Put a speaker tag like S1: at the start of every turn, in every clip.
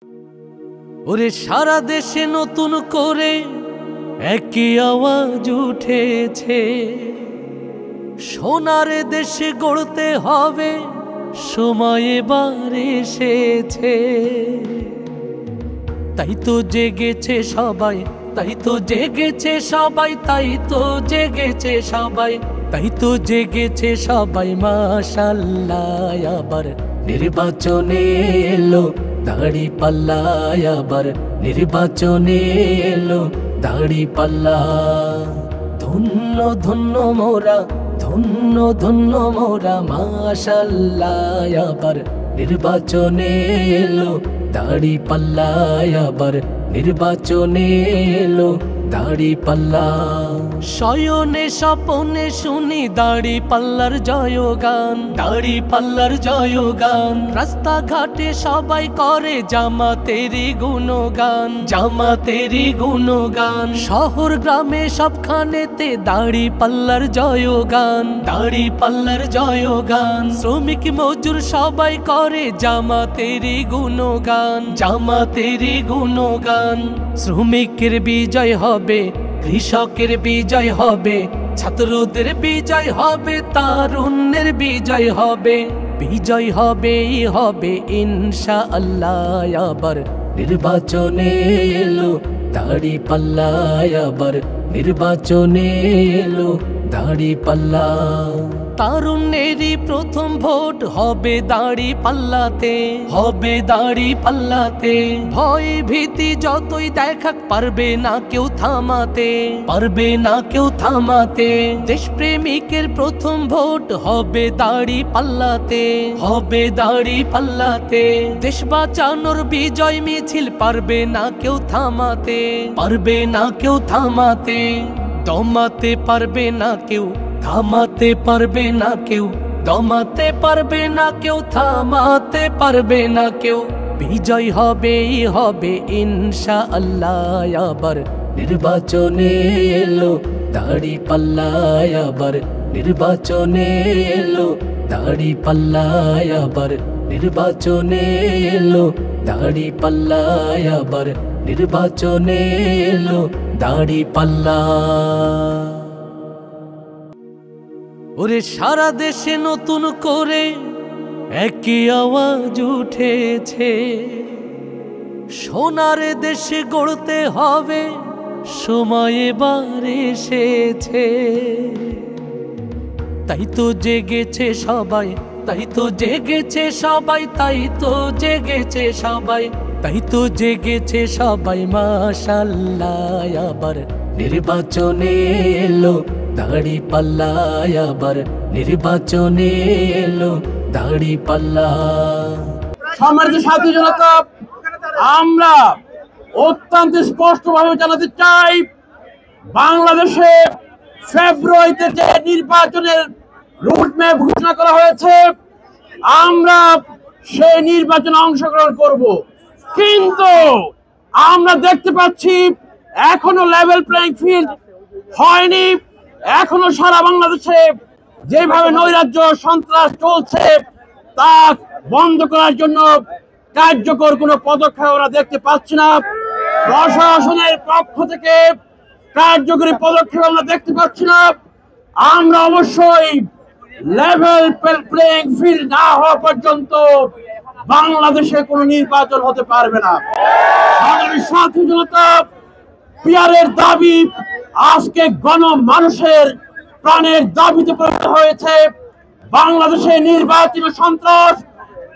S1: ওরে সারা দেশে নতুন করে একই আওয়াজ উঠেছে, সোনার দেশে গড়তে হবে, সময় এবার এসেছে। তাই তো জেগেছে সবাই, তাই তো জেগেছে সবাই, তাই তো জেগেছে সবাই, তাই তো জেগেছে সবাই। মাশাআল্লাহ আবার নির্বাচনে এলো দাড়িপাল্লা, আবার নির্বাচনে এলো দাড়িপাল্লা। ধন্য ধন্য মোরা, ধন্য ধন্য মোরা, মাশাআল্লাহ আবার নির্বাচনে এলো দাড়িপাল্লা, আবার নির্বাচনে এলো দাড়িপাল্লা। শয়নে স্বপনে শুনি দাড়িপাল্লার জয়গান, দাড়িপাল্লার জয়গান। রাস্তাঘাটে সবাই করে জামাতেরই গুণগান, জামাতেরই গুণগান। শহর গ্রামে সবখানেতে দাড়িপাল্লার জয়গান, দাড়িপাল্লার জয়গান। শ্রমিক মজুর সবাই করে জামাতেরই গুণগান, জামাতেরই গুণগান। শ্রমিকের বিজয় হবে, কৃষকের বিজয় হবে, ছাত্রদের বিজয় হবে, তারুণ্যের বিজয় হবে, বিজয় হবেই হবে ইনশাআল্লাহ। আবার নির্বাচনে এলো দাড়িপাল্লা, আবার নির্বাচনে এলো দাড়িপাল্লা। তারুণ্যেরই প্রথম ভোট হবে দাড়িপাল্লাতে, হবে দাড়িপাল্লাতে। ভয় ভীতি যতই দেখাক পারবে না কেউ থামাতে, পারবে না কেউ থামাতে। দেশপ্রেমিকের প্রথম ভোট হবে দাড়িপাল্লাতে, হবে দাড়িপাল্লাতে। দেশ বাঁচানোর বিজয় মিছিল পারবে না কেউ থামাতে, পারবে না কেউ থামাতে। দমাতে পারবে না কেউ, থামাতে পারবে না কেউ, দমাতে পারবে না কেউ, থামাতে পারবে না কেউ। বিজয় হবেই হবে ইনশাআল্লাহ। আবার নির্বাচনে এলো দাড়িপাল্লা, আবার নির্বাচনে এলো দাড়িপাল্লা, আবার নির্বাচনে এলো দাড়িপাল্লা, আবার নির্বাচনে এলো দাড়িপাল্লা। ওরে সারা দেশে নতুন করে একই আওয়াজ উঠেছে, সোনার দেশে গড়তে হবে, সময় এবার এসেছে। তাই তো জেগেছে সবাই, তাই তো জেগেছে সবাই, তাই তো জেগেছে সবাই, তাই তো জেগেছে সবাই। মাশাআল্লাহ আবার নির্বাচনে এলো দাড়িপাল্লা, আবার নির্বাচনে এলো দাড়িপাল্লা।
S2: সম্মানিত সাথী জনতা, আমরা অত্যন্ত স্পষ্টভাবে জানাতে চাই, বাংলাদেশে ফেব্রুয়ারিতে যে নির্বাচনের রুটম্যাপ ঘোষণা করা হয়েছে, আমরা সেই নির্বাচনে অংশগ্রহণ করব। কিন্তু আমরা দেখতে পাচ্ছি এখনো লেভেল প্লেইং ফিল্ড হয়নি। এখনো সারা বাংলাদেশে যেভাবে নৈরাজ্য সন্ত্রাস চলছে তা বন্ধ করার জন্য কার্যকর কোনো পদক্ষেপ আমরা দেখতে পাচ্ছি না। প্রশাসনের পক্ষ থেকে কার্যকরী পদক্ষেপ আমরা দেখতে পাচ্ছি না। আমরা অবশ্যই লেভেল প্লেইং ফিল্ড না হওয়া পর্যন্ত বাংলাদেশে কোনো নির্বাচন হতে পারবে না। সাথী জনতা, পিয়ারের দাবি আজকে গণমানুষের প্রাণের দাবিতে পরিণত হয়েছে। বাংলাদেশে নির্বাচন সন্ত্রাস,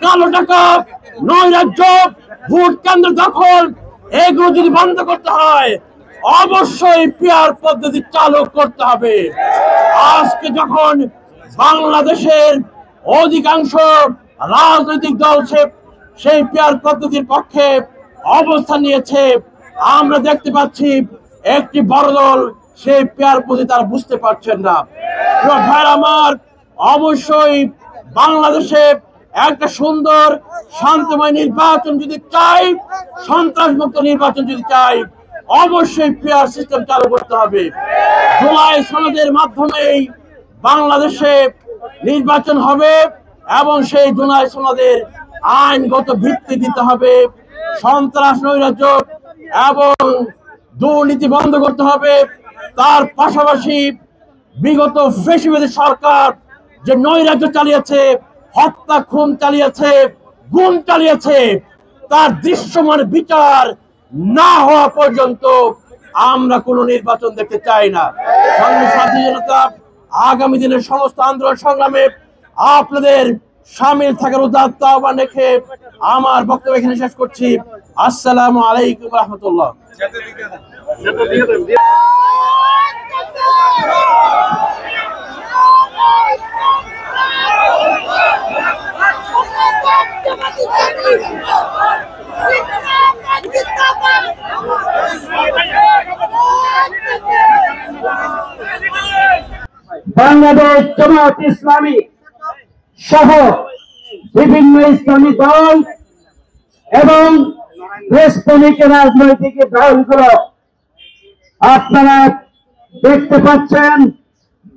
S2: কালো টাকা, নৈরাজ্য, ভোট কেন্দ্র দখল এগুলো যদি বন্ধ করতে হয় অবশ্যই পিয়ার পদ্ধতি চালু করতে হবে। আজকে যখন বাংলাদেশের অধিকাংশ রাজনৈতিক দল সেই পিয়ার পদ্ধতির পক্ষে অবস্থান নিয়েছে, আমরা দেখতে পাচ্ছি একটি বড় দল সেই পেয়ার পদ্ধতি তারা বুঝতে পারছেন না। ভাই আমার, অবশ্যই বাংলাদেশে একটা সুন্দর শান্তিময় নির্বাচন যদি চাই, সন্ত্রাস মুক্ত নির্বাচন যদি চাই, অবশ্যই পেয়ার সিস্টেম চালু করতে হবে। জুলাই সনদের মাধ্যমেই বাংলাদেশে নির্বাচন হবে এবং সেই জুলাই সনদের আইনগত ভিত্তি দিতে হবে। সন্ত্রাস নৈরাজ্য এবং দুর্নীতি বন্ধ করতে হবে। তার পাশাপাশি বিগত ফ্যাসিবাদী সরকার যে নৈরাজ্য চালিয়েছে, হত্যা খুন চালিয়েছে, গুম চালিয়েছে, তার দৃশ্যমান বিচার না হওয়া পর্যন্ত আমরা কোনো নির্বাচন দেখতে চাই না। সাথী জনতা, আগামী দিনের সমস্ত আন্দোলন সংগ্রামে আপনাদের সামিল থাকার উদাত্ত আহ্বান রেখে আমার বক্তব্য এখানে শেষ করছি। আসসালামু আলাইকুম রহমতুল্লাহ।
S3: বাংলাদেশ জামায়াত ইসলামী সহ বিভিন্ন ইসলামী দল এবং দেশপ্রেমিক রাজনৈতিক দলগুলো আপনারা দেখতে পাচ্ছেন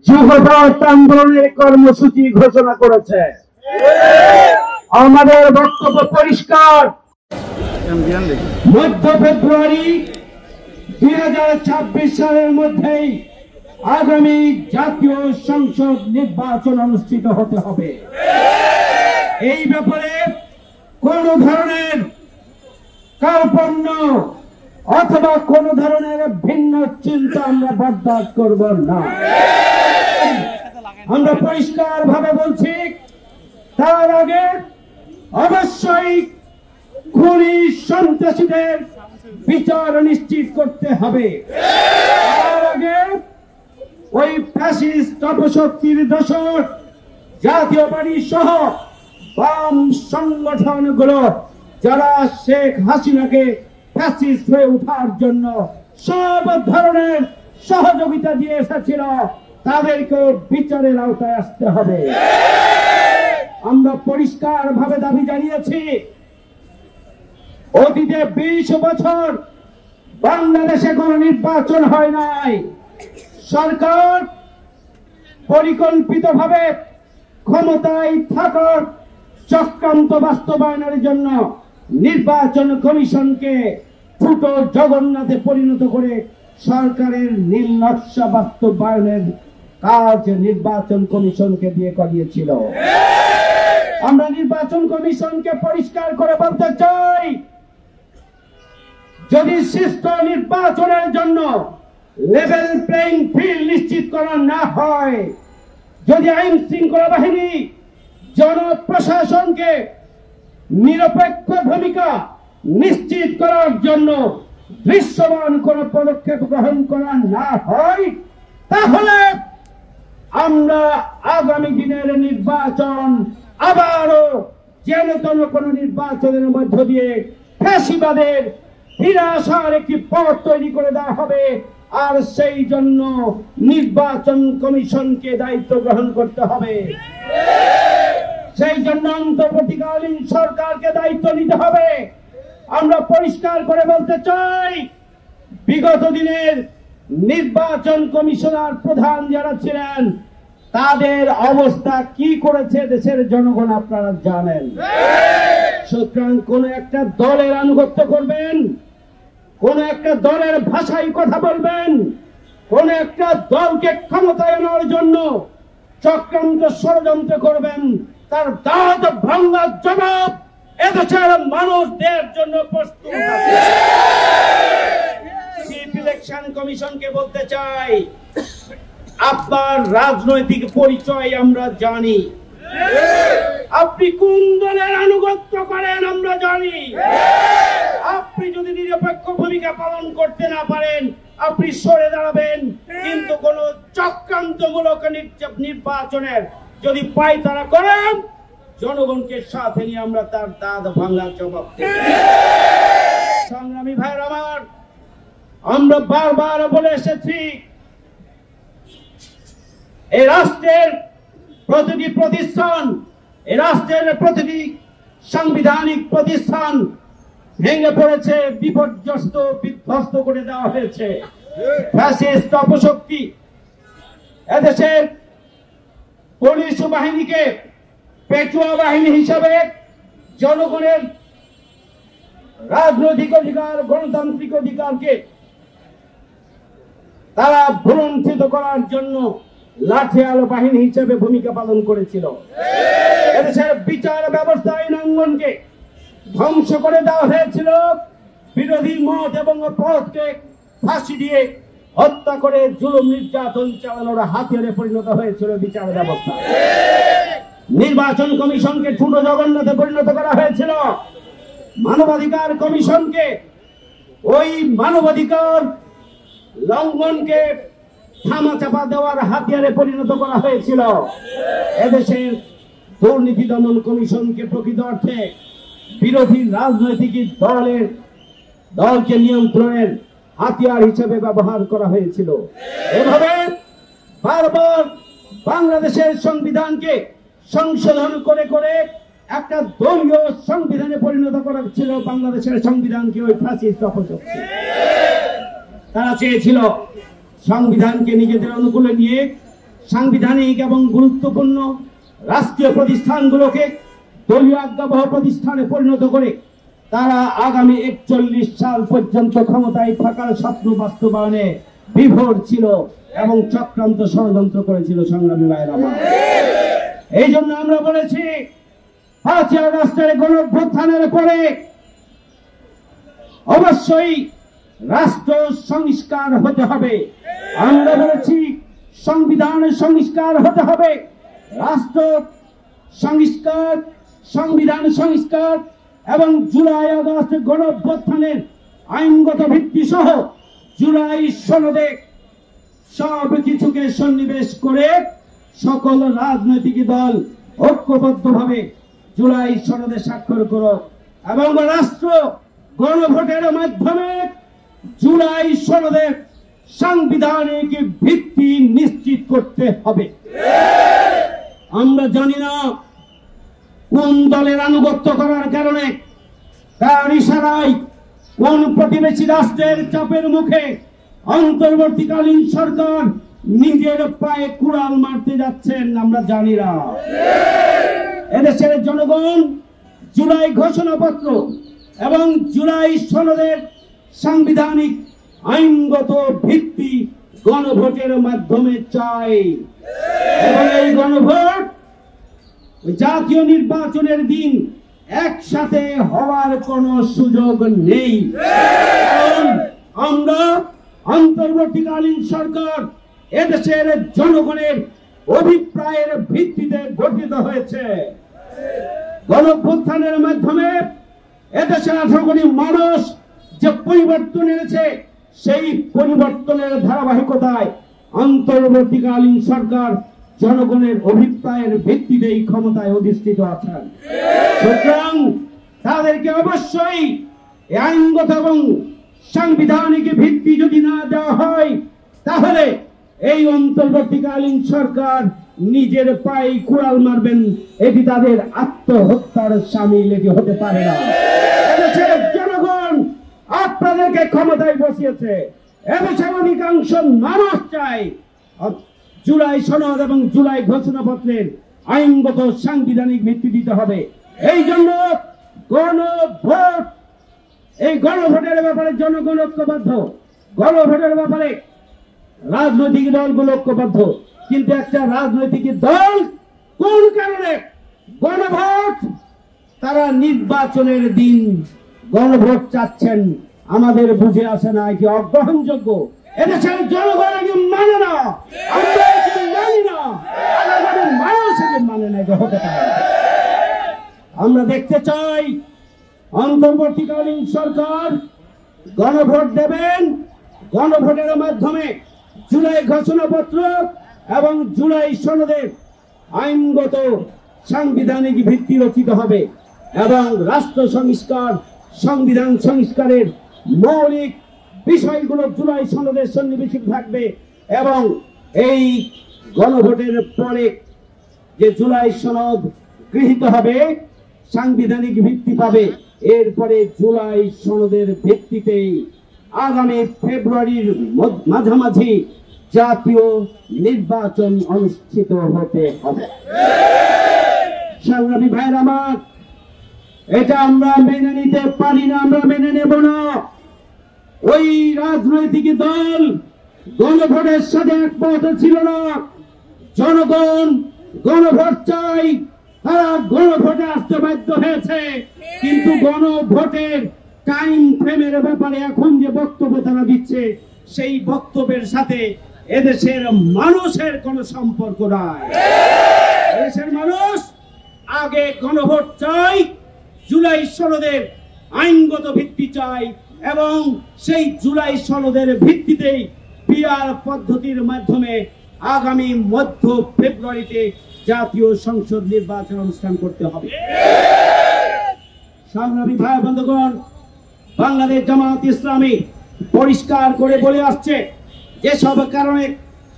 S3: যুবদল আন্দোলনের কর্মসূচি ঘোষণা করেছে। আমাদের বক্তব্য পরিষ্কার, মধ্য ফেব্রুয়ারি 2026 সালের মধ্যেই আগামী জাতীয় সংসদ নির্বাচন অনুষ্ঠিত হতে হবে। এই ব্যাপারে কোন ধরনের কার্পণ্য অথবা কোন ধরনের ভিন্ন চিন্তা আমরা বরদাস্ত করব না। আমরা পরিষ্কার ভাবে বলছি, তার আগে অবশ্যই খুনি সন্ত্রাসীদের বিচার নিশ্চিত করতে হবে। তার আগে ওই ফ্যাসিস্ট অপশক্তির দোসর জাতীয় পার্টি সহ বাম সংগঠনগুলো যারা শেখ হাসিনাকে ফ্যাসিস্ট হয়ে ওঠার জন্য সব ধরনের সহযোগিতা দিয়ে এসেছিল, তাদেরকে বিচারের আওতায় আসতে হবে। আমরা পরিষ্কার ভাবে দাবি জানিয়েছি, অতীতে 20 বছর বাংলাদেশে কোনো নির্বাচন হয় নাই। সরকার পরিকল্পিতভাবে ক্ষমতায় থাকার চক্রান্ত বাস্তবায়নের জন্য নির্বাচন কমিশনকে ছোট জগন্নাথে পরিণত করে সরকারের নীল নকশা বাস্তবায়নের কাজ নির্বাচন কমিশনকে দিয়ে করিয়েছিল। আমরা নির্বাচন কমিশনকে পরিষ্কার করে বলতে চাই, যদি সুষ্ঠু নির্বাচনের জন্য লেভেল প্লেইং ফিল্ড নিশ্চিত করা না হয়, যদি আইন শৃঙ্খলা বাহিনী জনপ্রশাসনকে নিরপেক্ষ ভূমিকা নিশ্চিত করার জন্য দৃশ্যমান কোন পদক্ষেপ গ্রহণ করা না হয়, তাহলে আমরা আগামী দিনের নির্বাচন আবারও যেন কোন নির্বাচনের মধ্য দিয়ে ফ্যাসিবাদের ফিরে আসার একটি পথ তৈরি করে দেওয়া হবে। আর সেই জন্য নির্বাচন কমিশনকে দায়িত্ব গ্রহণ করতে হবে। সেই জন্য অন্তর্বর্তীকালীন সরকারকে দায়িত্ব নিতে হবে। আমরা পরিষ্কার করে বলতে চাই, বিগত দিনের নির্বাচন কমিশনার প্রধান যারা ছিলেন, তাদের অবস্থা কি করেছে দেশের জনগণ আপনারা জানেন। সুতরাং কোন একটা দলের আনুগত্য করবেন, কোন একটা দলের ভাষায় কথা বলবেন, কোন একটা দলকে ক্ষমতায় আনার জন্য চক্রান্ত ষড়যন্ত্র করবেন, তার দাঁত ভাঙার জবাব এদেশের মানুষদের জন্য প্রস্তুত আছে। চিফ ইলেকশন কমিশনকে বলতে চাই, আপনার রাজনৈতিক পরিচয় আমরা জানি, আপনি কোন দলের আনুগত্য করেন আমরা জানি। আপনি যদি নিরপেক্ষ ভূমিকা পালন করতে না পারেন, আপনি সরে দাঁড়াবেন, কিন্তু কোন চক্রান্তমূলক নির্বাচনের যদি পায়তারা করেন, জনগণকে সাথে নিয়ে আমরা তার দাঁত ভাঙার জবাব দেব। সংগ্রামী ভাইয়ের আমার, আমরা বারবার বলে এসেছি, এই রাষ্ট্রের প্রতিটি প্রতিষ্ঠান, এই রাষ্ট্রের প্রতিটি সাংবিধানিক প্রতিষ্ঠান ভেঙে পড়েছে, বিপর্যস্ত বিধ্বস্ত করে দেওয়া হয়েছে। ফ্যাসিস্ট অপশক্তি এদেশের পুলিশ বাহিনীকে পেটুয়া বাহিনী হিসাবে জনগণের রাজনৈতিক অধিকার, গণতান্ত্রিক অধিকারকে তারা ভুলুণ্ঠিত করার জন্য লাঠিয়াল বাহিনী হিসেবে ভূমিকা পালন করেছিল। এদেশের বিচার ব্যবস্থা, আইনাঙ্গনকে ধ্বংস করে দেওয়া হয়েছিল। বিরোধী মত এবং পথকে ফাঁসি দিয়ে হত্যা করে জুলুম নির্যাতন চালানোর হাতিয়ারে পরিণত হয়েছিল বিচার ব্যবস্থা। নির্বাচন কমিশনকে ছোট জগন্নাথে পরিণত করা হয়েছিল। মানবাধিকার কমিশনকে ওই মানবাধিকার লঙ্ঘনকে থামাচাপা দেওয়ার হাতিয়ারে পরিণত করা হয়েছিল। এদেশের দুর্নীতি দমন কমিশনকে প্রকৃত অর্থে বিরোধী রাজনৈতিক দলকে নিয়ন্ত্রণের হাতিয়ার হিসেবে ব্যবহার করা হয়েছিল। এভাবে বারবার বাংলাদেশের সংবিধানকে সংশোধন করে করে একটা দলীয় সংবিধানে পরিণত করা ছিল। বাংলাদেশের সংবিধানকে ওই ফ্যাসিস্ট অপশক্তি তারা চেয়েছিল সংবিধানকে নিজেদের অনুকূলে নিয়ে সাংবিধানিক এবং গুরুত্বপূর্ণ রাষ্ট্রীয় প্রতিষ্ঠানগুলোকে দলীয় আজ্ঞাবহ প্রতিষ্ঠানে পরিণত করে তারা আগামী 41 সাল পর্যন্ত ক্ষমতায় থাকার স্বপ্ন বাস্তবায়নে বিভোর ছিল এবং চক্রান্ত ষড়যন্ত্র করেছিল। সংগ্রামী ভাইয়েরা আমার, এই জন্য আমরা বলেছি 5ই আগস্টের গণঅভ্যুত্থানের পরে অবশ্যই রাষ্ট্র সংস্কার হতে হবে। আমরা বলেছি সংবিধান সংস্কার হতে হবে, রাষ্ট্র সংস্কার, সংবিধান সংস্কার এবং জুলাই আগস্ট গণঅভ্যুত্থানের আইনগত ভিত্তি সহ জুলাই সনদে সব কিছুকে সন্নিবেশ করে সকল রাজনৈতিক দল ঐক্যবদ্ধভাবে জুলাই সনদে স্বাক্ষর করো এবং রাষ্ট্র গণভোটের মাধ্যমে জুলাই সনদের সাংবিধানিক ভিত্তি নিশ্চিত করতে হবে। আমরা জানি না কোন দলের আনুগত্য করার কারণে, কার ইশারায়, কোন প্রতিবেশী রাষ্ট্রের চাপের মুখে অন্তর্বর্তীকালীন সরকার নিজের পায়ে কুড়াল মারতে যাচ্ছেন আমরা জানি না। এদেশের জনগণ জুলাই ঘোষণাপত্র এবং জুলাই সনদের সাংবিধানিক আইনগত ভিত্তি গণভোটের মাধ্যমে চায় এবং এই গণভোট জাতীয় নির্বাচনের দিন একসাথে হওয়ার কোন সুযোগ নেই। কারণ আমরা অন্তর্বর্তীকালীন সরকার এদেশের জনগণের অভিপ্রায়ের ভিত্তিতে গঠিত হয়েছে। গণঅভ্যুত্থানের মাধ্যমে এদেশের 18 কোটি মানুষ যে পরিবর্তন এনেছে, সেই পরিবর্তনের ধারাবাহিকতায় অন্তর্বর্তীকালীন সরকার জনগণের অভিপ্রায়ের ভিত্তিতেই ক্ষমতায় অধিষ্ঠিত আছেন। সুতরাং তাদেরকে অবশ্যই আইনগত এবং সাংবিধানিক ভিত্তি যদি না দেওয়া হয়, তাহলে এই অন্তর্বর্তীকালীন সরকার নিজের পায়ে কুড়াল মারবেন। এটি তাদের আত্মহত্যার শামিল, এটি হতে পারে না। এদেশের জনগণ আপনাদেরকে ক্ষমতায় বসিয়েছে। এদেশের অধিকাংশ মানুষ চায় জুলাই সনদ এবং জুলাই ঘোষণাপত্রের আইনগত সাংবিধানিক ভিত্তি দিতে হবে। এই জন্য গণভোট, এই গণভোটের ব্যাপারে জনগণ ঐক্যবদ্ধ, গণভোটের ব্যাপারে রাজনৈতিক দলগুলো ঐক্যবদ্ধ। কিন্তু একটা রাজনৈতিক দল কোন কারণে গণভোট, তারা নির্বাচনের দিন গণভোট চাচ্ছেন, আমাদের বুঝে আসে না, কি অগ্রহণযোগ্য। এদেশের জনগণ মানে না, আমরা মানি না, আমাদের মানুষ মানে না, যে হতে পারে। আমরা দেখতে চাই অন্তর্বর্তীকালীন সরকার গণভোট দেবেন, গণভোটের মাধ্যমে জুলাই ঘোষণাপত্র এবং জুলাই সনদের আইনগত সাংবিধানিক ভিত্তি রচিত হবে এবং রাষ্ট্র সংস্কার, সংবিধান সংস্কারের মৌলিক বিষয়গুলো জুলাই সনদের সন্নিবেশিত থাকবে এবং এই গণভোটের পরে যে জুলাই সনদ গৃহীত হবে, সাংবিধানিক ভিত্তি পাবে। এরপরে জুলাই সনদের ভিত্তিতে আগামী ফেব্রুয়ারির মাঝামাঝি জাতীয় নির্বাচন অনুষ্ঠিত হতে হবে। সংগ্রামী ভাইয়ের আমার, এটা আমরা মেনে নিতে পারি না, আমরা মেনে নেব না। ওই রাজনৈতিক দল গণভোটের সাথে একমত ছিল না। জনগণ গণভোট চাই, তারা গণভোটে আসতে বাধ্য হয়েছে, কিন্তু গণভোটের টাইম ফ্রেমের ব্যাপারে এখন যে বক্তব্য তারা দিচ্ছে, সেই বক্তব্যের সাথে এদেশের মানুষের কোনো সম্পর্ক নাই। দেশের মানুষ আগে গণভোট চাই, জুলাই সনদের আইনগত ভিত্তি চাই, এবং সেই জুলাই সনদের ভিত্তিতেই পিআর পদ্ধতির মাধ্যমে আগামী মধ্য ফেব্রুয়ারিতে জাতীয় সংসদ নির্বাচন অনুষ্ঠান করতে হবে। সংগ্রামী ভাই বন্ধুগণ, বাংলাদেশ জামাত ইসলামী পরিষ্কার করে বলে আসছে, যেসব কারণে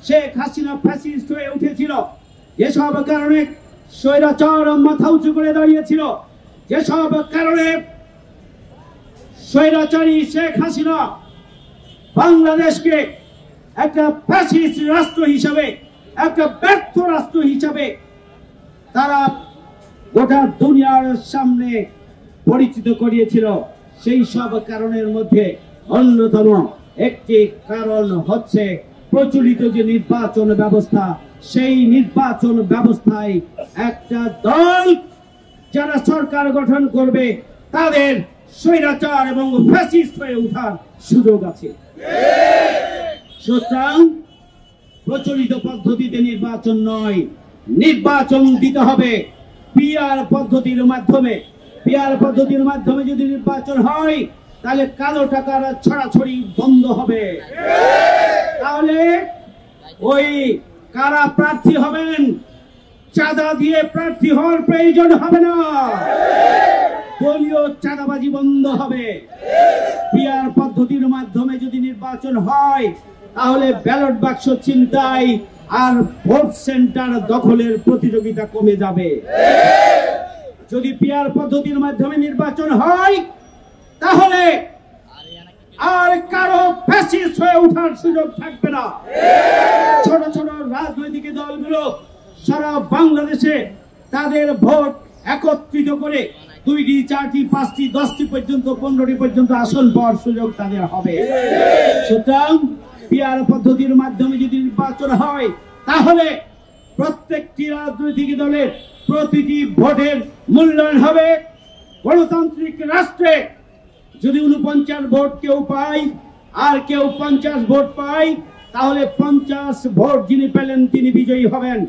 S3: শেখ হাসিনা ফ্যাসিস্ট হয়ে উঠেছিল, যেসব কারণে স্বৈরাচার মাথা উঁচু করে দাঁড়িয়েছিল, যেসব কারণে স্বৈরাচারী শেখ হাসিনা বাংলাদেশকে একটা ফ্যাসিস্ট রাষ্ট্র হিসাবে, একটা ব্যর্থ রাষ্ট্র হিসাবে তারা গোটা দুনিয়ার সামনে পরিচিত করিয়েছিল, সেই সব কারণের মধ্যে অন্যতম একটি কারণ হচ্ছে প্রচলিত যে নির্বাচন ব্যবস্থা, সেই নির্বাচন ব্যবস্থায় একটা দল যারা সরকার গঠন করবে তাদের স্বৈরাচার এবং ফ্যাসিস্ট হয়ে ওঠার সুযোগ আছে। সুতরাং প্রচলিত পদ্ধতিতে নির্বাচন নয়, নির্বাচন দিতে হবে পিআর পদ্ধতির মাধ্যমে। পিআর পদ্ধতির মাধ্যমে যদি নির্বাচন হয়, তাহলে কালো টাকার ছড়াছড়ি বন্ধ হবে। তাহলে ওই কারা প্রার্থী হবেন, চাঁদা দিয়ে প্রার্থী হওয়ার প্রয়োজন হবে না, দলীয় চাঁদাবাজি বন্ধ হবে। পিআর পদ্ধতির মাধ্যমে যদি নির্বাচন হয়, তাহলে ব্যালট বাক্স ছিনতাই আর ভোট সেন্টার দখলের প্রতিযোগিতা কমে যাবে। যদি পিআর পদ্ধতির মাধ্যমে নির্বাচন হয়, তাহলে আর কারো ফ্যাসিস্ট হয়ে ওঠার সুযোগ থাকবে না। ছোট ছোট রাজনৈতিক দলগুলো সারা বাংলাদেশে তাদের ভোট একত্রিত করে 2টি, 4টি, 5টি, 10টি পর্যন্ত, 15টি পর্যন্ত আসন পাওয়ার সুযোগ তাদের হবে। সুতরাং পিআর পদ্ধতির মাধ্যমে যদি নির্বাচন হয়, তাহলে প্রত্যেকটি রাজনৈতিক দলের প্রতিটি ভোটের মূল্যায়ন হবে। গণতান্ত্রিক রাষ্ট্রে যদি 49 ভোট কেউ পায় আর কেউ 50 ভোট পায়, তাহলে 50 ভোট যিনি পেলেন তিনি বিজয়ী হবেন।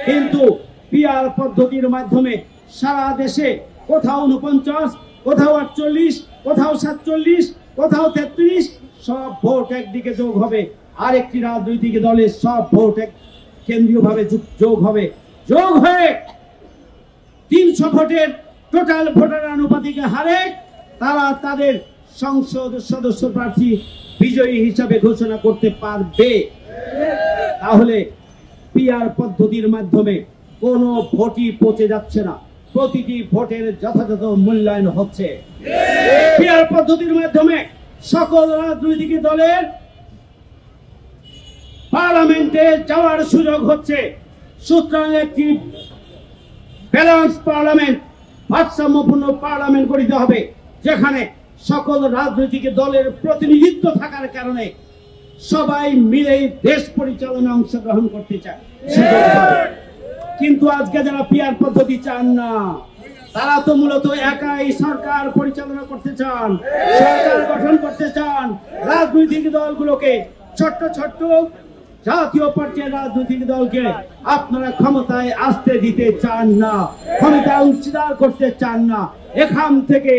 S3: কিন্তু পিআর পদ্ধতির মাধ্যমে সারা দেশে কোথাও 49, কোথাও 48, কোথাও 47, কোথাও 33, সব ভোট একদিকে যোগ হবে, আর একটি রাজনৈতিক দলের সব ভোট কেন্দ্রীয়ভাবে যোগ হবে। যোগ হয়ে 300 ভোটের টোটাল ভোটার আনুপাতিক হারে তারা তাদের সংসদ সদস্য প্রার্থী বিজয়ী হিসাবে ঘোষণা করতে পারবে। তাহলে পিআর পদ্ধতির মাধ্যমে কোনো ভোটই পচে যাচ্ছে না, প্রতিটি ভোটের যথাযথ মূল্যায়ন হচ্ছে। পিআর পদ্ধতির মাধ্যমে সকল রাজনৈতিক দলের পার্লামেন্টে যাওয়ার সুযোগ হচ্ছে। সুতরাং একটি ব্যালেন্স পার্লামেন্ট, ভারসাম্যপূর্ণ পার্লামেন্ট গঠিত হবে, যেখানে সকল রাজনৈতিক দলের প্রতিনিধিত্ব থাকার কারণে সবাই মিলে দেশ পরিচালনা অংশগ্রহণ করতে চায়। কিন্তু আজকে যারা পিআর পদ্ধতি চান না, তারা তো মূলত একাই সরকার পরিচালনা করতে চান, সরকার গঠন করতে চান। রাজনৈতিক দলগুলোকে, ছোট্ট ছোট্ট জাতীয় পর্যায়ের রাজনৈতিক দলকে আপনারা ক্ষমতায় আসতে দিতে চান না, ক্ষমতায় অংশীদার করতে চান না। এখান থেকে,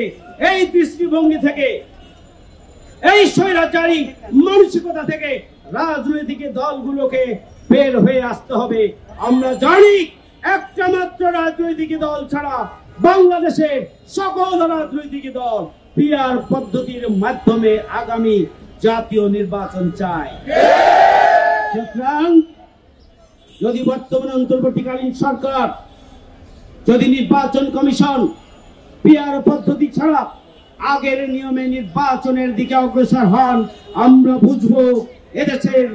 S3: এই দৃষ্টিভঙ্গি থেকে, এই স্বৈরাচারী মানসিকতা থেকে রাজনৈতিক দলগুলোকে বের হয়ে আসতে হবে। আমরা জানি একটা মাত্র রাজনৈতিক দল ছাড়া বাংলাদেশের সকল রাজনৈতিক দল পিআর পদ্ধতির মাধ্যমে আগামী জাতীয় নির্বাচন চায়। সুতরাং যদি বর্তমান অন্তর্বর্তীকালীন সরকার, যদি নির্বাচন কমিশন পিআর পদ্ধতি ছাড়া আগের নিয়মে নির্বাচনের দিকে অগ্রসর হন, আমরা বুঝবো এদেশের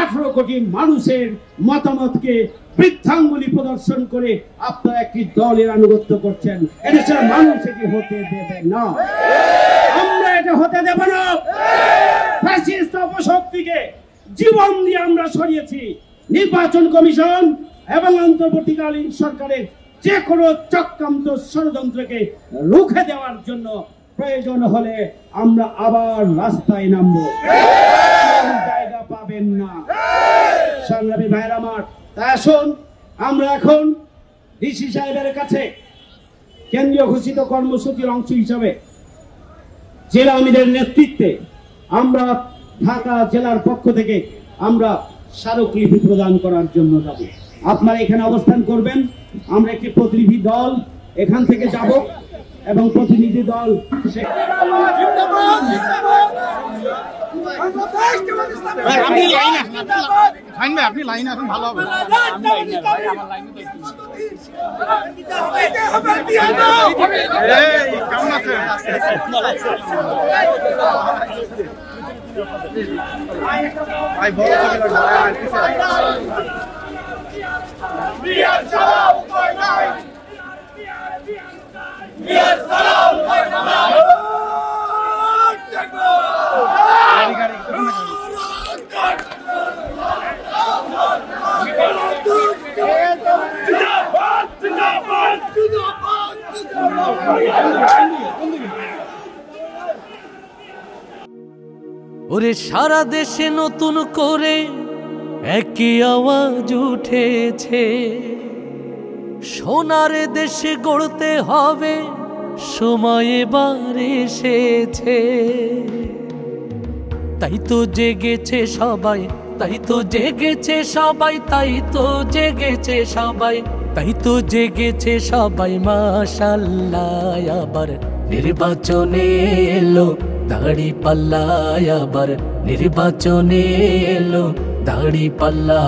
S3: 18 কোটি মানুষের মতামতকে বৃদ্ধাঙ্গুলি প্রদর্শন করে আপনারা একটি দলের আনুগত্য করছেন। এদেশের মানুষ এটি হতে দেবে না, আমরা এটা হতে দেব না। ফ্যাসিস্ট অপশক্তিকে জীবন দিয়ে আমরা সরিয়েছি। নির্বাচন কমিশন এবং অন্তর্বর্তীকালীন সরকারের যে কোনো চক্রান্ত ষড়যন্ত্রকে রুখে দেওয়ার জন্য প্রয়োজন হলে আমরা আবার রাস্তায় নামবো, জায়গা পাবেন না। সংগ্রামী ভাইয়ের আমার, তাই আসুন আমরা এখন ডিসি সাহেবের কাছে কেন্দ্রীয় ঘোষিত কর্মসূচির অংশ হিসাবে জেলা আমিরের নেতৃত্বে আমরা ঢাকা জেলার পক্ষ থেকে আমরা স্মারকলিপি প্রদান করার জন্য যাব। আপনারা এখানে অবস্থান করবেন, আমরা একটি প্রতিনিধি দল এখান থেকে যাব এবং প্রতিনিধি দল
S4: আপনি লাইন এখন ভালো হবে। কেমন আছে? ভাই বড়
S1: ওরে সারা দেশে নতুন করে একই আওয়াজ উঠেছে, সোনার দেশে গড়তে হবে, সময় এবার এসেছে। তাই তো জেগেছে সবাই, তাই তো জেগেছে সবাই, তাই তো জেগেছে সবাই, তাই তো জেগেছে সবাই। মাশাআল্লাহ আবার নির্বাচনে এলো দাড়ি পাল্লা, আবার নির্বাচনে এলো দাড়ি পাল্লা।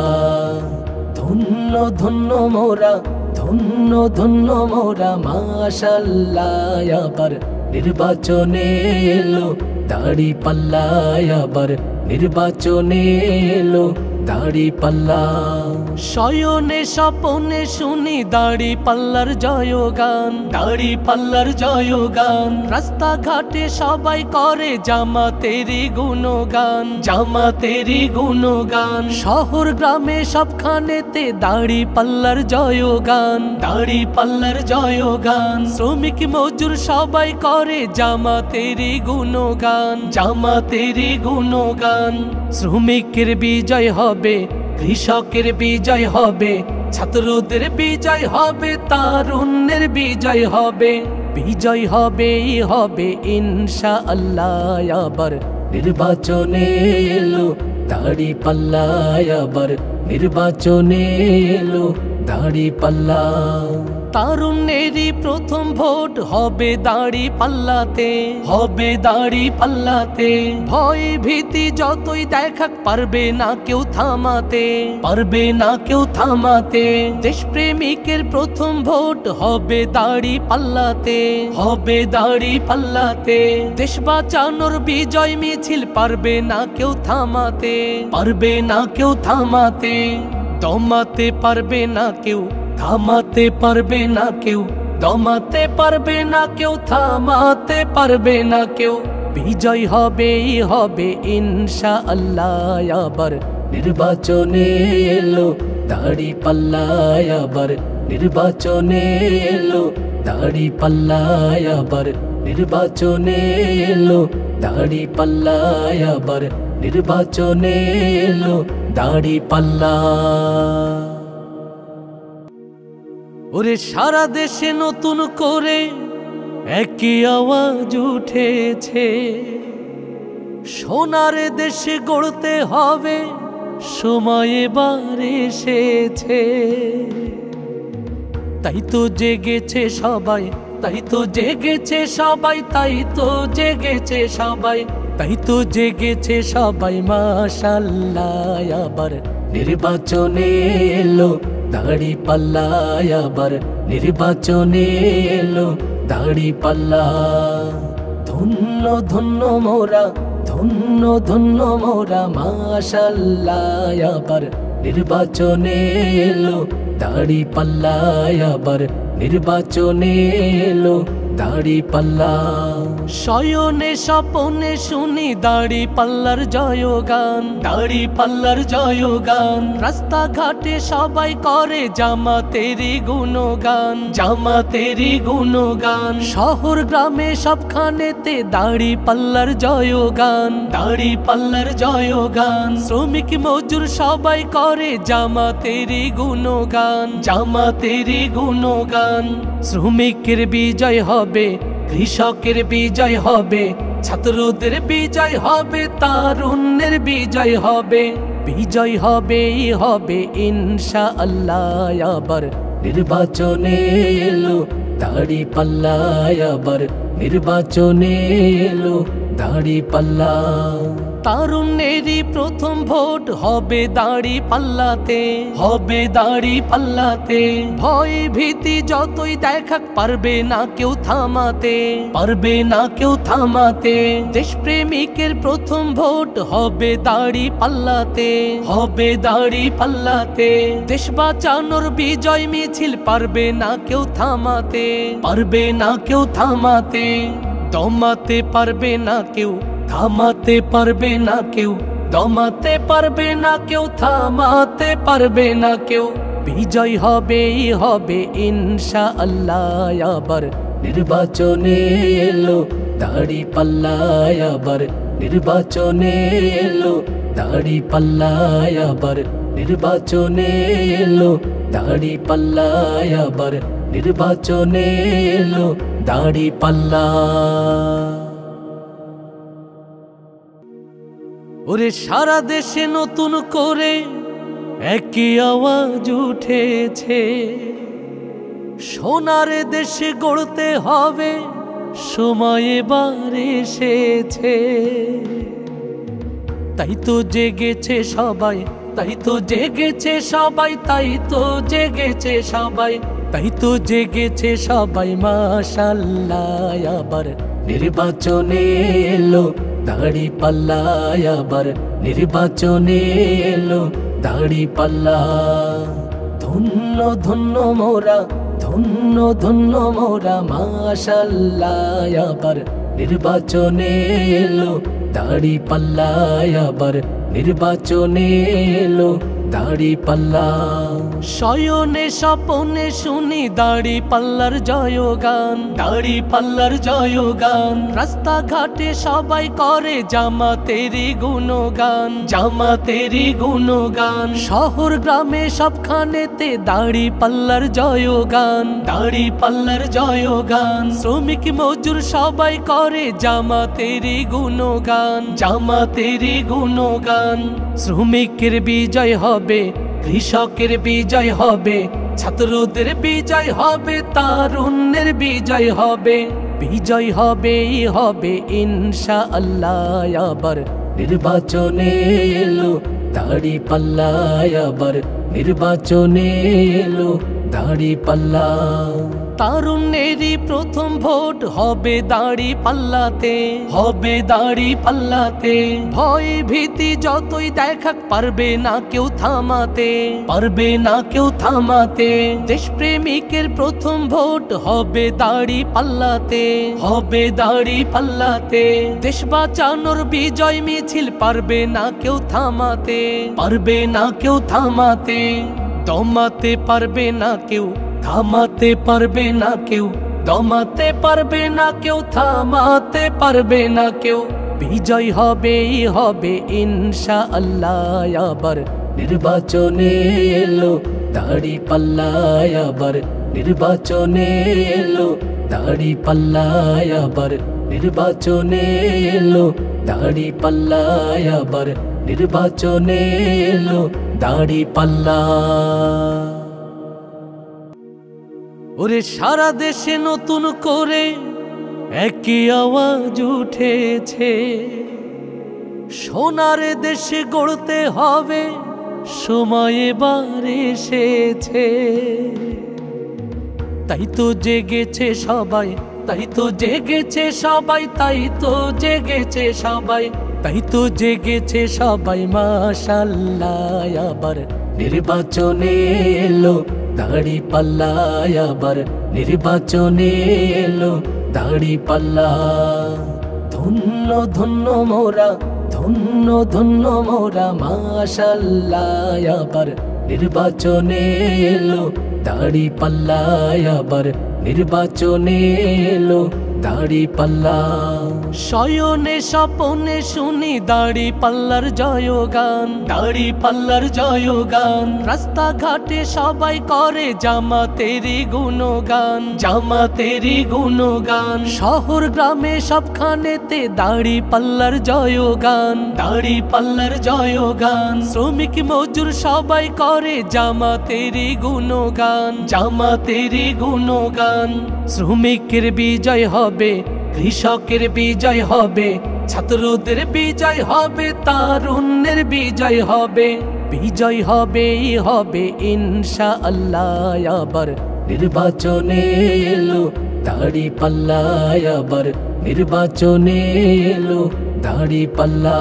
S1: ধন্য ধন্য মোরা, ধন্য ধন্য মোরা, মাশাআল্লাহ আবার নির্বাচনে এলো দাড়ি পাল্লা, আবার নির্বাচনে এলো দাড়ি পাল্লা। শয়নে স্বপনে শুনি দাড়ি পাল্লার জয়গান, দাড়ি পাল্লার জয়গান। রাস্তাঘাটে সবাই করে জামাতেরি গুণগান, জামাতেরি গুণগান। শহর গ্রামে সবখানেতে দাড়ি পাল্লার জয়গান, দাড়ি পাল্লার জয়গান। শ্রমিক মজুর সবাই করে জামাতেরি গুণগান, জামাতেরি গুণগান। শ্রমিকের বিজয় হবে, কৃষকের বিজয় হবে, ছাত্রদের বিজয় হবে, তারুণ্যের বিজয় হবে, বিজয় হবেই হবে ইনশাআল্লাহ। আবার নির্বাচনে এলো দাড়ি পাল্লা, আবার নির্বাচনে এলো দাড়ি পাল্লা। তারুণ্যেরই প্রথম ভোট হবে দাড়ি পাল্লাতে, হবে দাড়ি পাল্লাতে। ভয় ভীতি যতই দেখাক পারবে না কেউ থামাতে, পারবে না কেউ থামাতে। দেশপ্রেমিকের প্রথম ভোট হবে দাড়ি পাল্লাতে, হবে দাড়ি পাল্লাতে। দেশ বাঁচানোর বিজয় মিছিল পারবে না কেউ থামাতে, পারবে না কেউ থামাতে। দমাতে পারবে না কেউ, থামাতে পারবে না কেউ, দমাতে পারবে না কেউ, থামাতে পারবে না কেউ। বিজয় হবেই হবে ইনশাআল্লাহ। আবার নির্বাচনে এলো দাড়ি পাল্লা, আবার নির্বাচনে এলো দাড়ি পাল্লা, আবার নির্বাচনে এলো দাড়ি পাল্লা, আবার নির্বাচনে এলো দাড়ি পাল্লা। ওরে সারা দেশে নতুন করে একই আওয়াজ উঠেছে, সোনার দেশে গড়তে হবে, সময় এবার এসেছে। তাই তো জেগেছে সবাই, তাই তো জেগেছে সবাই, তাই তো জেগেছে সবাই, তাই তো জেগেছে সবাই। মাশাআল্লাহ আবার নির্বাচনে এলো দাড়ি পাল্লা, আবার নির্বাচনে এলো দাড়ি পাল্লা। ধন্য ধন্য মোরা, ধন্য ধন্য মোরা মাশাআল্লাহ আবার নির্বাচনে এলো দাড়ি পাল্লা আবার নির্বাচনে এলো দাড়ি পাল্লা শয়নে স্বপনে শুনি দাড়ি পাল্লার জয়গান দাড়ি পাল্লার জয়গান রাস্তা ঘাটে সবাই করে জামাতেরই গুণগান জামাতেরই গুণগান শহর গ্রামে সবখানেতে দাড়ি পাল্লার জয়গান দাড়ি পাল্লার জয়গান শ্রমিক মজুর সবাই করে জামাতেরই গুণগান জামাতেরই গুণগান শ্রমিকের বিজয় হবে কৃষকের বিজয় হবে ছাত্রদের বিজয় হবে তারুণ্যের বিজয় হবে বিজয় হবেই হবে ইনশাআল্লাহ আবার নির্বাচনে এলো দাড়ি পাল্লা আবার নির্বাচনে এলো দাড়ি পাল্লা তারুণ্যেরই প্রথম ভোট হবে দাড়ি পাল্লাতে হবে দাড়ি পাল্লাতে ভয় ভীতি যতই দেখাক পারবে না কেউ থামাতে পারবে না কেউ থামাতে দেশপ্রেমিকের প্রথম ভোট হবে দাড়ি পাল্লাতে হবে দাড়ি পাল্লাতে দেশ বাঁচানোর বিজয় মিছিল পারবে না কেউ থামাতে পারবে না কেউ থামাতে দমাতে পারবে না কেউ থামাতে পারবে না কেউ দমাতে পারবে না কেউ থামাতে পারবে না কেউ বিজয় হবেই হবে ইনশাআল্লাহ আবার নির্বাচনে এলো দাড়ি পাল্লা আবার নির্বাচনে এলো দাড়ি পাল্লা আবার নির্বাচনে এলো দাড়ি পাল্লা আবার নির্বাচনে এলো দাড়ি পাল্লা ওরে সারা দেশে নতুন করে একই আওয়াজ উঠেছে সোনার দেশে গড়তে হবে সময় এবার এসেছে তাই তো জেগেছে সবাই তাই তো জেগেছে সবাই তাই তো জেগেছে সবাই তাই তো জেগেছে সবাই মাশাআল্লাহ আবার নির্বাচনে এলো দাড়ি পাল্লা আবার নির্বাচনে এলো দাড়ি পাল্লা ধন্য ধন্য মোরা ধন্য ধন্য মোরা মাশাআল্লাহ আবার নির্বাচনে এলো দাড়ি পাল্লা আবার নির্বাচনে এলো দাড়ি পাল্লা শয়নে স্বপনে শুনি দাড়ি পাল্লার জয়গান দাড়ি পাল্লার জয়গান রাস্তা ঘাটে সবাই করে জামাতেরই গুণগান জামাতেরই গুণগান শহর গ্রামে সবখানেতে দাড়ি পাল্লার জয়গান দাড়ি পাল্লার জয়গান শ্রমিক মজুর সবাই করে জামাতেরই গুণগান জামাতেরই গুণগান শ্রমিকের বিজয় হবে কৃষকের বিজয় হবে ছাত্রদের বিজয় হবে তারুণ্যের বিজয় হবে বিজয় হবেই হবে ইনশাআল্লাহ আবার নির্বাচনে এলো দাড়ি পাল্লা আবার নির্বাচনে এলো দাড়ি পাল্লা তারুণ্যেরই প্রথম ভোট হবে দাড়ি পাল্লাতে হবে দাড়ি পাল্লাতে ভয় ভীতি যতই দেখাক পারবে না কেউ থামাতে পারবে না কেউ থামাতে দেশপ্রেমিকের প্রথম ভোট হবে দাড়ি পাল্লাতে হবে দাড়ি পাল্লাতে দেশ বাঁচানোর বিজয় মিছিল পারবে না কেউ থামাতে পারবে না কেউ থামাতে দমাতে পারবে না কেউ থামাতে পারবে না কেউ দমাতে পারবে না কেউ থামাতে পারবে না কেউ বিজয় হবেই হবে ইনশাআল্লাহ আবার নির্বাচনে এলো দাড়ি পাল্লা আবার নির্বাচনে এলো দাড়ি পাল্লা আবার নির্বাচনে এলো দাড়ি পাল্লা আবার নির্বাচনে এলো দাড়ি পাল্লা ওরে সারা দেশে নতুন করে একই আওয়াজ উঠেছে সোনার দেশে গড়তে হবে সময় এবার এসেছে তাই তো জেগেছে সবাই তাই তো জেগেছে সবাই তাই তো জেগেছে সবাই তাই তো জেগেছে সবাই মাশাআল্লাহ। আবার নির্বাচনে এলো দাঁড়িপাল্লা, আবার নির্বাচনে এলো দাঁড়িপাল্লা। ধন্য ধন্য মোরা, ধন্য ধন্য মোরা মাশাআল্লাহ। আবার নির্বাচনে এলো দাঁড়িপাল্লা, আবার নির্বাচনে এলো দাঁড়িপাল্লা। শয়নে স্বপনে শুনি দাঁড়িপাল্লার জয়গান, দাঁড়িপাল্লার জয়গান। রাস্তাঘাটে সবাই করে জামাতেরই গুণগান, জামাতেরই গুণগান। শহর গ্রামে সবখানেতে দাঁড়িপাল্লার জয়গান, দাঁড়িপাল্লার জয়গান। শ্রমিক মজুর সবাই করে জামাতেরই গুণগান, জামাতেরই গুণগান। শ্রমিকের বিজয় হবে, কৃষকের বিজয় হবে, ছাত্রদের বিজয় হবে, তারুণ্যের বিজয় হবে, বিজয় হবেই হবে ইনশাআল্লাহ। আবার নির্বাচনে এলো দাঁড়িপাল্লা, আবার নির্বাচনে এলো দাঁড়িপাল্লা।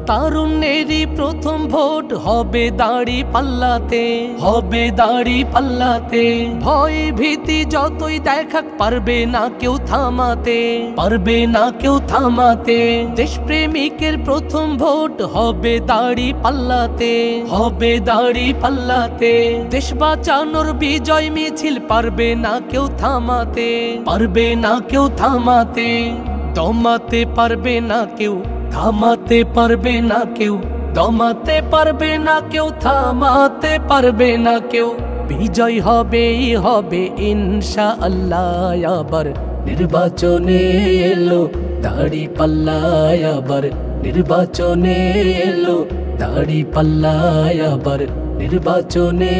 S1: তারুণ্যেরই প্রথম ভোট হবে দাঁড়িপাল্লাতে, হবে দাঁড়িপাল্লাতে। ভয় ভীতি যতই দেখাক পারবে না কেউ থামাতে, পারবে না কেউ থামাতে। দেশপ্রেমিকের প্রথম ভোট হবে দাঁড়িপাল্লাতে, হবে দাঁড়িপাল্লাতে। দেশ বাঁচানোর বিজয় মিছিল পারবে না কেউ থামাতে, পারবে না কেউ থামাতে। দমাতে পারবে না কেউ, থামাতে পারবে না কেউ, দমাতে পারবে না কেউ, থামাতে পারবে না কেউ। বিজয় হবেই হবে ইনশাআল্লাহ। আবার নির্বাচনে এলো দাঁড়িপাল্লা, আবার নির্বাচনে এলো দাঁড়িপাল্লা, আবার নির্বাচনে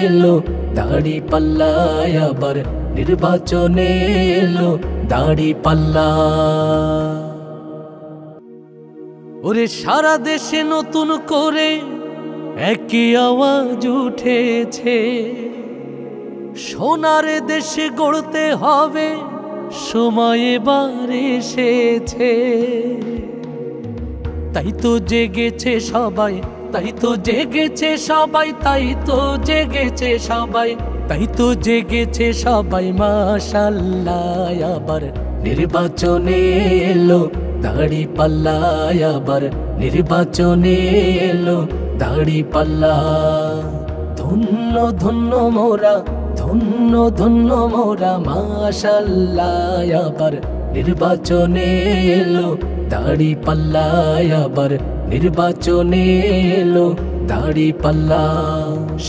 S1: এলো দাঁড়িপাল্লা, আবার নির্বাচনে এলো দাঁড়িপাল্লা। ওরে সারা দেশে নতুন করে একই আওয়াজ উঠেছে, সোনার দেশে গড়তে হবে সময় এবার এসেছে। তাই তো জেগেছে সবাই, তাই তো জেগেছে সবাই, তাই তো জেগেছে সবাই, তাই তো জেগেছে সবাই মাশাআল্লাহ। আবার নির্বাচনে এলো দাঁড়িপাল্লা, আবার নির্বাচনে এলো দাঁড়িপাল্লা। ধন্য ধন্য মোরা, ধন্য ধন্য মোরা মাশাআল্লাহ। আবার নির্বাচনে এলো দাঁড়িপাল্লা, আবার নির্বাচনে এলো দাঁড়িপাল্লা।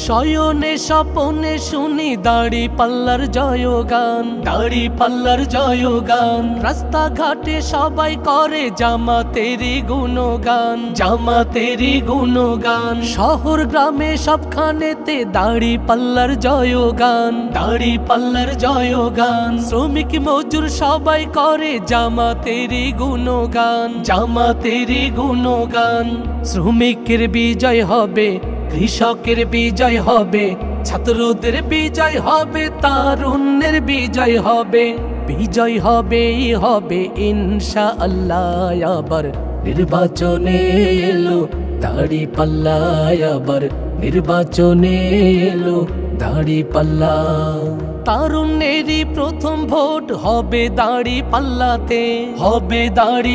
S1: শয়নে স্বপনে শুনি দাঁড়িপাল্লার জয়গান, দাঁড়িপাল্লার জয়গান। রাস্তাঘাটে সবাই করে জামাতেরই গুণগান, জামাতেরই গুণগান। শহর গ্রামে সবখানেতে দাঁড়িপাল্লার জয়গান, দাঁড়িপাল্লার জয়গান। শ্রমিক মজুর সবাই করে জামাতেরই গুণগান, জামাতেরই গুণগান। শ্রমিকের বিজয় হবে, কৃষকের বিজয় হবে, ছাত্রদের বিজয় হবে, তারুণ্যের বিজয় হবে, বিজয় হবেই হবে ইনশাআল্লাহ। আবার নির্বাচনে এলো দাঁড়িপাল্লা, আবার নির্বাচনে এলো দাঁড়িপাল্লা। তারুণ্যেরই প্রথম ভোট হবে দাঁড়িপাল্লাতে, হবে দাঁড়ি